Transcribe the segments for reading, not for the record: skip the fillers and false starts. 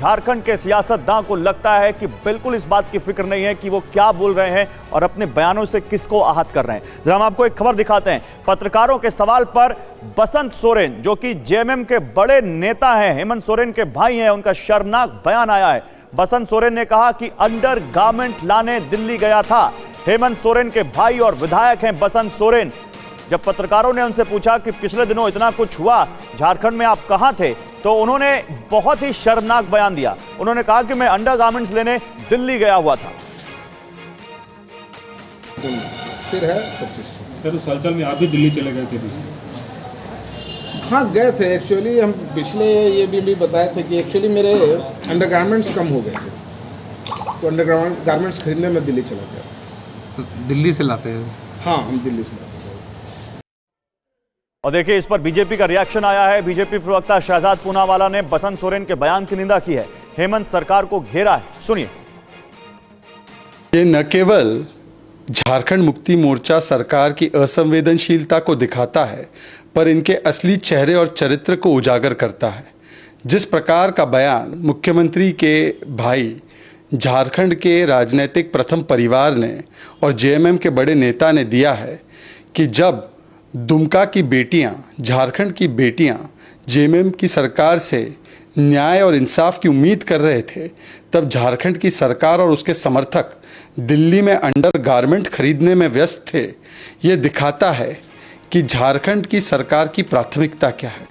झारखंड के सियासतदान को लगता है कि बिल्कुल इस बात की फिक्र नहीं है कि वो क्या बोल रहे हैं और अपने बयानों से किसको आहत कर रहे हैं। जरा हम आपको एक खबर दिखाते हैं। पत्रकारों के सवाल पर बसंत सोरेन, जो कि जेएमएम के बड़े नेता हैं, हेमंत सोरेन के भाई हैं, उनका शर्मनाक बयान आया है। बसंत सोरेन ने कहा कि अंडरगारमेंट लाने दिल्ली गया था। हेमंत सोरेन के भाई और विधायक हैं बसंत सोरेन। जब पत्रकारों ने उनसे पूछा कि पिछले दिनों इतना कुछ हुआ, झारखंड में आप कहां थे, तो उन्होंने बहुत ही शर्मनाक बयान दिया। उन्होंने कहा कि मैं अंडरगारमेंट्स लेने दिल्ली गया हुआ था। फिर है सर, उस हलचल में आप भी दिल्ली चले गए थे? हाँ, गए थे। एक्चुअली हम पिछले ये भी बताए थे कि एक्चुअली मेरे अंडरगारमेंट्स कम हो गए थे, तो अंडरगारमेंट्स खरीदने में दिल्ली चला गया। तो दिल्ली से लाते हैं? हाँ, हम दिल्ली से लाते हैं। और देखिए, इस पर बीजेपी का रिएक्शन आया है। बीजेपी प्रवक्ता शहजाद पूनावाला ने बसंत सोरेन के बयान की निंदा की है। हेमंत सरकार को घेरा है, सुनिए। ये न केवल झारखंड मुक्ति मोर्चा सरकार की असंवेदनशीलता को दिखाता है, पर इनके असली चेहरे और चरित्र को उजागर करता है। जिस प्रकार का बयान मुख्यमंत्री के भाई, झारखंड के राजनीतिक प्रथम परिवार ने और जेएमएम के बड़े नेता ने दिया है कि जब दुमका की बेटियां, झारखंड की बेटियां जेएमएम की सरकार से न्याय और इंसाफ की उम्मीद कर रहे थे, तब झारखंड की सरकार और उसके समर्थक दिल्ली में अंडरगारमेंट खरीदने में व्यस्त थे। ये दिखाता है कि झारखंड की सरकार की प्राथमिकता क्या है।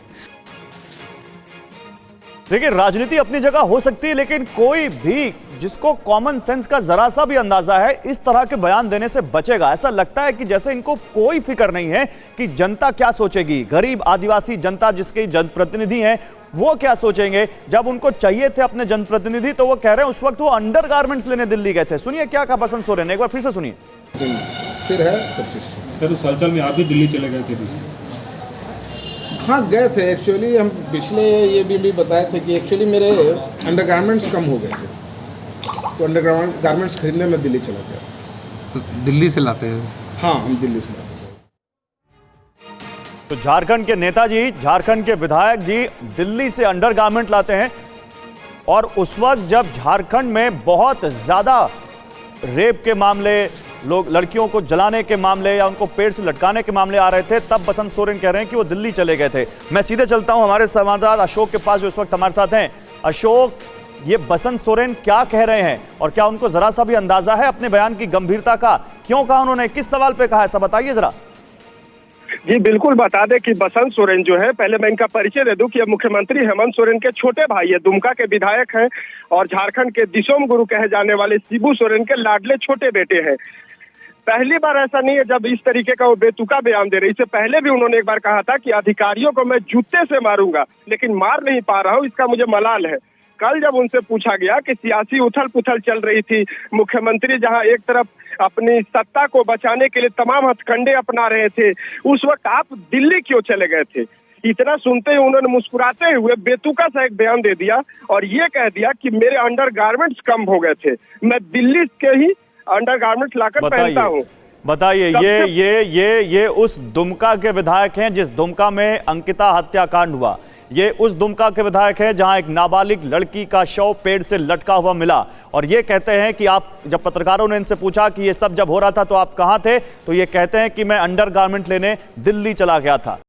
देखिए, राजनीति अपनी जगह हो सकती है, लेकिन कोई भी जिसको कॉमन सेंस का जरा सा भी अंदाजा है, इस तरह के बयान देने से बचेगा। ऐसा लगता है कि जैसे इनको कोई फिक्र नहीं है कि जनता क्या सोचेगी। गरीब आदिवासी जनता, जिसके जनप्रतिनिधि हैं, वो क्या सोचेंगे। जब उनको चाहिए थे अपने जनप्रतिनिधि, तो वो कह रहे हैं उस वक्त वो अंडरगारमेंट्स लेने दिल्ली गए थे। सुनिए क्या कहा बसंत सोरेन ने, एक बार फिर से सुनिए। फिर है सर, उस हलचल में आप भी दिल्ली चले गए थे? हाँ, गए थे। एक्चुअली हम पिछले ये भी बताए थे कि एक्चुअली मेरे अंडरगारमेंट्स कम हो गए थे, तो अंडरगारमेंट्स खरीदने में दिल्ली चला गया। तो दिल्ली से लाते हैं? हाँ, हम दिल्ली से लाते हैं। तो झारखंड के नेताजी, झारखंड के विधायक जी दिल्ली से अंडरगारमेंट लाते हैं। और उस वक्त जब झारखंड में बहुत ज्यादा रेप के मामले, लोग लड़कियों को जलाने के मामले या उनको पेड़ से लटकाने के मामले आ रहे थे, तब बसंत सोरेन कह रहे हैं कि वो दिल्ली चले गए थे। मैं सीधे चलता हूं हमारे संवाददाता अशोक के पास, जो इस वक्त हमारे साथ हैं। अशोक, ये बसंत सोरेन क्या कह रहे हैं और क्या उनको जरा सा भी अंदाजा है अपने बयान की गंभीरता का? क्यों कहा उन्होंने, किस सवाल पे कहा, ऐसा बताइए जरा। जी बिल्कुल, बता दें कि बसंत सोरेन जो है, पहले मैं इनका परिचय दे दूं कि मुख्यमंत्री हेमंत सोरेन के छोटे भाई है, दुमका के विधायक हैं और झारखंड के दिशोम गुरु कहे जाने वाले शिबू सोरेन के लाडले छोटे बेटे हैं। पहली बार ऐसा नहीं है जब इस तरीके का वो बेतुका बयान दे रहे। इससे पहले भी उन्होंने एक बार कहा था कि अधिकारियों को मैं जूते से मारूंगा, लेकिन मार नहीं पा रहा हूं, इसका मुझे मलाल है। कल जब उनसे पूछा गया कि सियासी उथल पुथल चल रही थी, मुख्यमंत्री जहां एक तरफ अपनी सत्ता को बचाने के लिए तमाम हथकंडे अपना रहे थे, उस वक्त आप दिल्ली क्यों चले गए थे? इतना सुनते ही उन्होंने मुस्कुराते हुए बेतुका सा एक बयान दे दिया और ये कह दिया कि मेरे अंडरगारमेंट्स कम हो गए थे, मैं दिल्ली के ही अंडरगारमेंट्स लाकर पहनता हूँ। बताइए, ये उस दुमका के विधायक हैं जिस दुमका में अंकिता हत्याकांड हुआ। ये उस दुमका के विधायक हैं जहां एक नाबालिग लड़की का शव पेड़ से लटका हुआ मिला। और ये कहते हैं कि आप, जब पत्रकारों ने इनसे पूछा कि ये सब जब हो रहा था तो आप कहां थे, तो ये कहते हैं कि मैं अंडरगारमेंट लेने दिल्ली चला गया था।